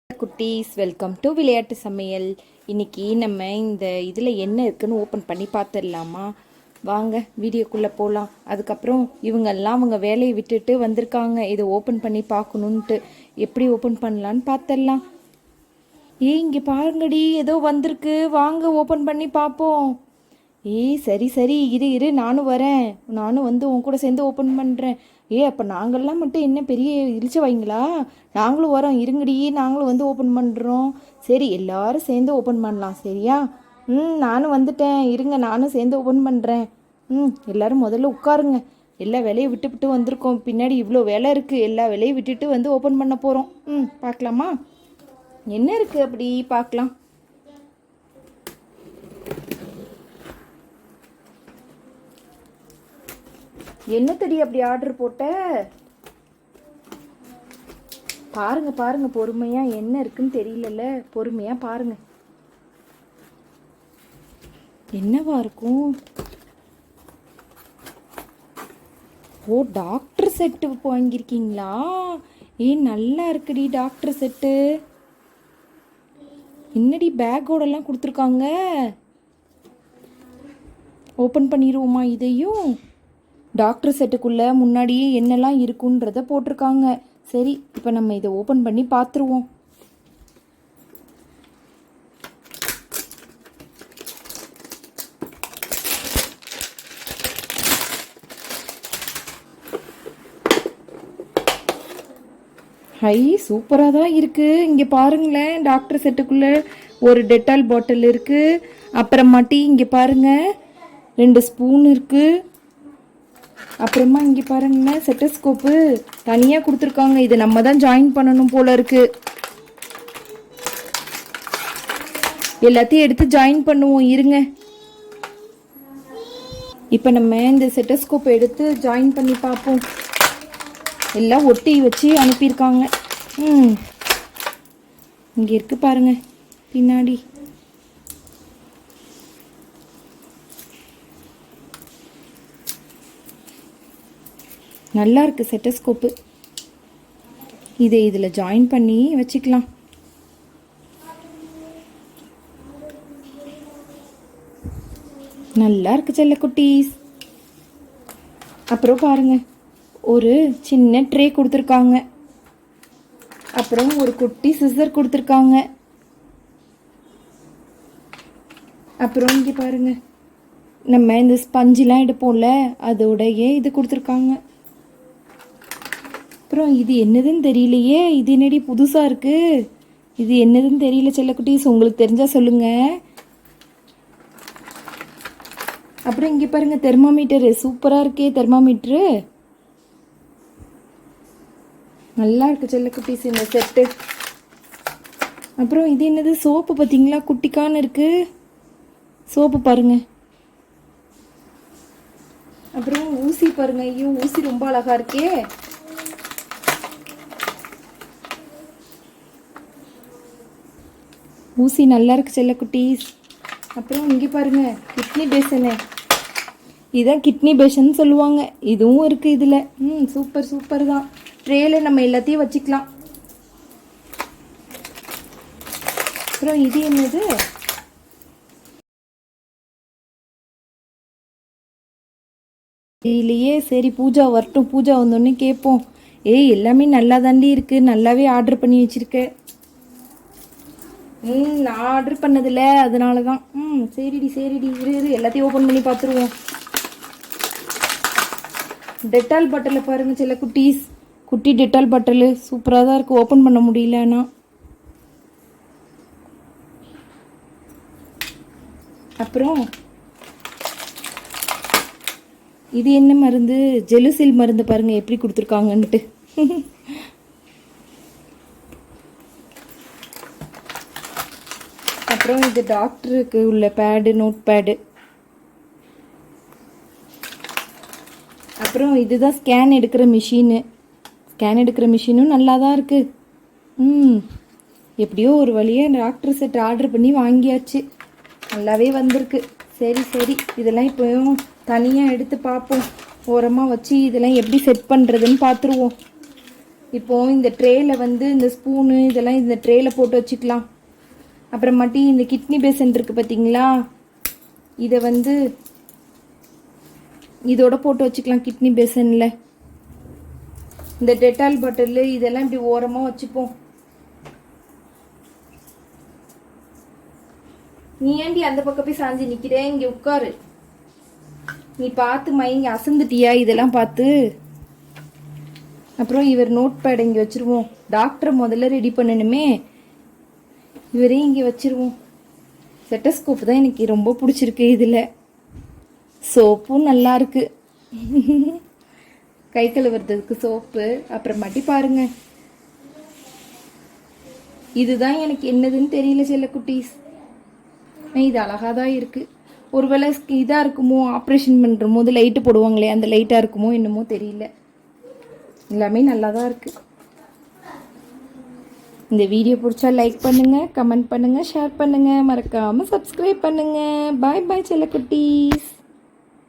குட்டீஸ், welcome to விளையாட்டு சமையல். இன்னைக்கு நம்ம இந்த இதில் என்ன இருக்குன்னு ஓப்பன் பண்ணி பார்த்துடலாமா? வாங்க வீடியோக்குள்ளே போகலாம். அதுக்கப்புறம் இவங்கெல்லாம் அவங்க வேலையை விட்டுட்டு வந்திருக்காங்க இதை ஓப்பன் பண்ணி பார்க்கணுன்ட்டு. எப்படி ஓப்பன் பண்ணலான்னு பார்த்துடலாம். இங்கே பாருங்கடி, ஏதோ வந்திருக்கு, வாங்க ஓப்பன் பண்ணி பார்ப்போம். சரி சரி, இரு நானும் வரேன், நானும் வந்து உன் கூட சேர்ந்து ஓப்பன் பண்ணுறேன். அப்போ நாங்கள்லாம் மட்டும் என்ன பெரிய இழிச்ச வைங்களா? நாங்களும் வரோம், இருங்கடி, நாங்களும் வந்து ஓப்பன் பண்ணுறோம். சரி, எல்லாரும் சேர்ந்து ஓப்பன் பண்ணலாம், சரியா? நானும் வந்துட்டேன், இருங்க, நானும் சேர்ந்து ஓப்பன் பண்ணுறேன். எல்லோரும் முதல்ல உட்காருங்க. எல்லா வேலையும் விட்டு வந்திருக்கோம், பின்னாடி இவ்வளோ வேலை இருக்குது, எல்லா வேலையும் விட்டுட்டு வந்து ஓப்பன் பண்ண போகிறோம். பார்க்கலாமா என்ன இருக்குது அப்படி பார்க்கலாம். என்ன தடி அப்படி ஆர்டர் போட்ட? பாருங்க பொறுமையா, என்ன இருக்குன்னு தெரியலல்ல, பொறுமையா பாருங்க. என்னவா இருக்கும்? ஓ, டாக்டர் செட்டு வாங்கியிருக்கீங்களா? நல்லா இருக்குடி டாக்டர் செட்டு. என்னடி பேக்கோடலாம் கொடுத்துருக்காங்க. ஓப்பன் பண்ணிடுவோமா இதையும்? டாக்டர் செட்டுக்குள்ளே முன்னாடியே என்னெல்லாம் இருக்குன்றத போட்டிருக்காங்க. சரி, இப்போ நம்ம இதை ஓப்பன் பண்ணி பார்த்துருவோம். ஹை, சூப்பராக தான் இருக்குது. இங்கே பாருங்களேன், டாக்டர் செட்டுக்குள்ளே ஒரு டெட்டால் பாட்டில் இருக்குது. அப்புறமாட்டி இங்கே பாருங்கள், 2 ஸ்பூன் இருக்குது. அப்புறமா இங்கே பாருங்களேன், செட்டஸ்கோப்பு தனியாக கொடுத்துருக்காங்க. இதை நம்ம தான் ஜாயின் பண்ணணும் போல இருக்கு. எல்லாத்தையும் எடுத்து ஜாயின் பண்ணுவோம், இருங்க. இப்போ நம்ம இந்த செட்டஸ்கோப் எடுத்து ஜாயின் பண்ணி பார்ப்போம். எல்லாம் ஒட்டி வச்சு அனுப்பியிருக்காங்க. இங்கே இருக்கு பாருங்க பின்னாடி. நல்லா இருக்குது செட்டஸ்கோப்பு. இதை இதில் ஜாயின் பண்ணி வச்சுக்கலாம். நல்லா இருக்குது செல்லக்குட்டீஸ். அப்புறம் பாருங்கள், ஒரு சின்ன ட்ரே கொடுத்துருக்காங்க. அப்புறம் ஒரு குட்டி சிசர் கொடுத்துருக்காங்க. அப்புறம் இங்கே பாருங்கள், நம்ம இந்த ஸ்பஞ்சிலாம் எடுப்போம்ல, அதோடைய இது கொடுத்துருக்காங்க. அப்புறம் இது என்னதுன்னு தெரியலையே, இது என்னடி புதுசாக இருக்குது, இது என்னதுன்னு தெரியல செல்லக்குட்டீஸ், உங்களுக்கு தெரிஞ்சால் சொல்லுங்கள். அப்புறம் இங்கே பாருங்கள், தெர்மாமீட்டரு சூப்பராக இருக்கே, தெர்மாமீட்ரு நல்லா இருக்குது செல்லக்குட்டீஸ் இந்த செட்டு. அப்புறம் இது என்னது, சோப்பு பார்த்தீங்களா, குட்டிக்கான்னு இருக்குது சோப்பு பாருங்கள். அப்புறம் ஊசி பாருங்க, ஐயோ ஊசி ரொம்ப அழகா இருக்கே. ஊசி நல்லா இருக்கு செல்லக்குட்டீஸ். அப்புறம் இங்கே பாருங்க, கிட்னி பேசனு, இதுதான் கிட்னி பேஷன் சொல்லுவாங்க, இதுவும் இருக்கு இதில். சூப்பர் தான். ட்ரேல நம்ம எல்லாத்தையும் வச்சுக்கலாம். அப்புறம் இது என்னது, இல்லையே. சரி, பூஜா வரட்டும், பூஜா வந்தோடனே கேட்போம். எல்லாமே நல்லா தாண்டி இருக்கு, நல்லாவே ஆர்டர் பண்ணி வச்சிருக்க. நான் ஆர்டர் பண்ணதில்ல, அதனால தான். சரிடி இரு எல்லாத்தையும் ஓப்பன் பண்ணி பார்த்துருவோம். டெட்டால் பாட்டில் பாருங்க சில குட்டீஸ், குட்டி டெட்டால் பாட்டில் சூப்பராக தான் இருக்குது. ஓப்பன் பண்ண முடியல. ஆனால் அப்புறம் இது என்ன மருந்து, ஜெலுசில் மருந்து பாருங்க எப்படி கொடுத்துருக்காங்கன்ட்டு. அப்புறம் இது டாக்டருக்கு உள்ள பேடு, நோட் பேடு. அப்புறம் இதுதான் ஸ்கேன் எடுக்கிற மிஷினு. ஸ்கேன் எடுக்கிற மிஷினும் நல்லா தான் இருக்குது. எப்படியோ ஒரு வழியாக டாக்டர் செட் ஆர்டர் பண்ணி வாங்கியாச்சு, நல்லாவே வந்திருக்கு. சரி, இதெல்லாம் இப்போ தனியாக எடுத்து பார்ப்போம், ஓரமாக வச்சு இதெல்லாம் எப்படி செட் பண்ணுறதுன்னு பார்த்துருவோம். இப்போ இந்த ட்ரேயில் வந்து இந்த ஸ்பூனு இதெல்லாம் இந்த ட்ரேயில் போட்டு வச்சுக்கலாம். அப்புறமாட்டி இந்த கிட்னி பேசன் இருக்குது பார்த்தீங்களா, இதை வந்து இதோட போட்டு வச்சுக்கலாம். கிட்னி பேசனில் இந்த டெட்டால் பாட்டில் இதெல்லாம் இப்படி ஓரமாக வச்சுப்போம். நீ ஏண்டி அந்த பக்கம் போய் சாஞ்சு நிற்கிறேன், இங்கே உட்காரு. நீ பார்த்து மயங்கி அசந்துட்டியா இதெல்லாம் பார்த்து? அப்புறம் இவர் நோட் பேட் இங்கே வச்சுருவோம். டாக்டரை முதல்ல ரெடி பண்ணணுமே, இவரையும் இங்கே வச்சுருவோம். செட்டஸ்கோப் தான் எனக்கு ரொம்ப பிடிச்சிருக்கு. இதில் சோப்பும் நல்லா இருக்கு. கை கழுவுறதுக்கு சோப்பு. அப்புறமாட்டி பாருங்க, இதுதான் எனக்கு என்னதுன்னு தெரியல செல்ல குட்டீஸ். இது அழகாக தான் இருக்குது. ஒருவேளை இதாக இருக்குமோ, ஆப்ரேஷன் பண்ணுற போது லைட்டு போடுவாங்களே அந்த லைட்டாக இருக்குமோ என்னமோ தெரியல. எல்லாமே நல்லா தான் இருக்குது. இந்த வீடியோ பிடிச்சா லைக் பண்ணுங்கள், கமெண்ட் பண்ணுங்கள், ஷேர் பண்ணுங்கள், மறக்காமல் சப்ஸ்கிரைப் பண்ணுங்கள். பாய் பாய் செல்ல குட்டீஸ்.